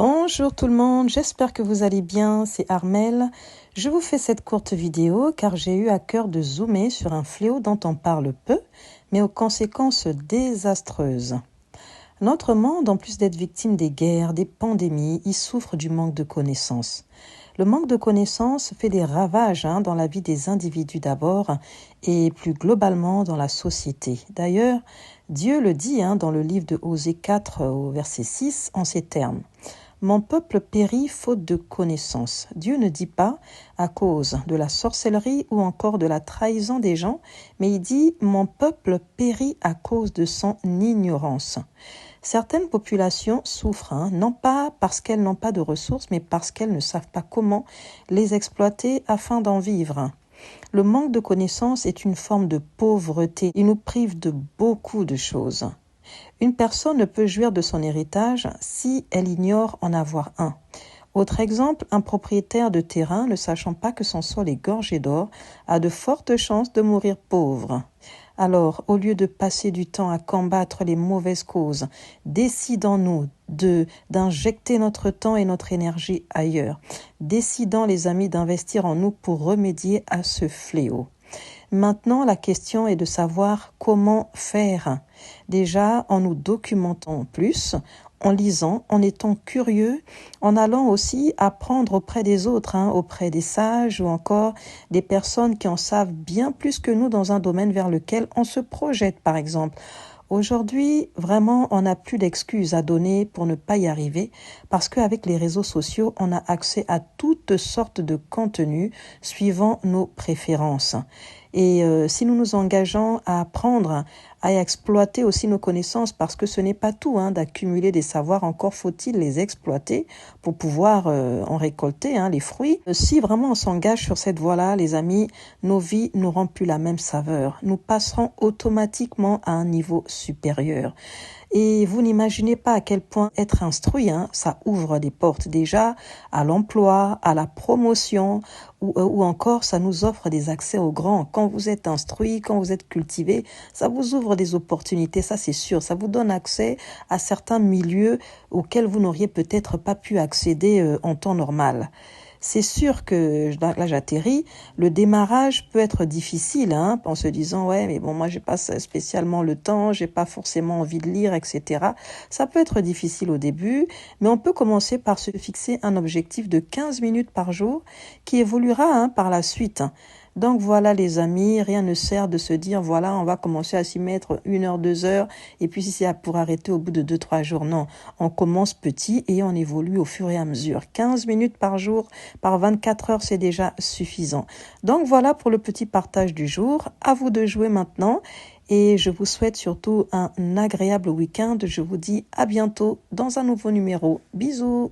Bonjour tout le monde, j'espère que vous allez bien, c'est Armelle. Je vous fais cette courte vidéo car j'ai eu à cœur de zoomer sur un fléau dont on parle peu, mais aux conséquences désastreuses. Notre monde, en plus d'être victime des guerres, des pandémies, il souffre du manque de connaissances. Le manque de connaissances fait des ravages dans la vie des individus d'abord et plus globalement dans la société. D'ailleurs, Dieu le dit dans le livre de Osée 4 au verset 6 en ces termes. Mon peuple périt faute de connaissance. Dieu ne dit pas à cause de la sorcellerie ou encore de la trahison des gens, mais il dit mon peuple périt à cause de son ignorance. Certaines populations souffrent, non pas parce qu'elles n'ont pas de ressources, mais parce qu'elles ne savent pas comment les exploiter afin d'en vivre. Le manque de connaissances est une forme de pauvreté. Il nous prive de beaucoup de choses. Une personne ne peut jouir de son héritage si elle ignore en avoir un. Autre exemple, un propriétaire de terrain, ne sachant pas que son sol est gorgé d'or, a de fortes chances de mourir pauvre. Alors, au lieu de passer du temps à combattre les mauvaises causes, décidons-nous d'injecter notre temps et notre énergie ailleurs. Décidons, les amis, d'investir en nous pour remédier à ce fléau. Maintenant, la question est de savoir comment faire. Déjà, en nous documentant plus, en lisant, en étant curieux, en allant aussi apprendre auprès des autres, auprès des sages ou encore des personnes qui en savent bien plus que nous dans un domaine vers lequel on se projette, par exemple. Aujourd'hui, vraiment, on n'a plus d'excuses à donner pour ne pas y arriver parce qu'avec les réseaux sociaux, on a accès à toutes sortes de contenus suivant nos préférences. Et si nous nous engageons à apprendre, à exploiter aussi nos connaissances, parce que ce n'est pas tout d'accumuler des savoirs, encore faut-il les exploiter pour pouvoir en récolter les fruits. Si vraiment on s'engage sur cette voie-là, les amis, nos vies n'auront plus la même saveur. Nous passerons automatiquement à un niveau supérieur. Et vous n'imaginez pas à quel point être instruit, ça ouvre des portes déjà à l'emploi, à la promotion, ou encore ça nous offre des accès aux grands. Quand vous êtes instruit, quand vous êtes cultivé, ça vous ouvre des opportunités, ça c'est sûr. Ça vous donne accès à certains milieux auxquels vous n'auriez peut-être pas pu accéder en temps normal. C'est sûr que, là j'atterris, le démarrage peut être difficile, en se disant, ouais, mais bon, moi j'ai pas spécialement le temps, j'ai pas forcément envie de lire, etc. Ça peut être difficile au début, mais on peut commencer par se fixer un objectif de 15 minutes par jour qui évoluera par la suite. Donc voilà les amis, rien ne sert de se dire voilà on va commencer à s'y mettre 1 heure, 2 heures et puis si c'est pour arrêter au bout de 2-3 jours, non. On commence petit et on évolue au fur et à mesure. 15 minutes par jour, par 24 heures, c'est déjà suffisant. Donc voilà pour le petit partage du jour. À vous de jouer maintenant et je vous souhaite surtout un agréable week-end. Je vous dis à bientôt dans un nouveau numéro. Bisous.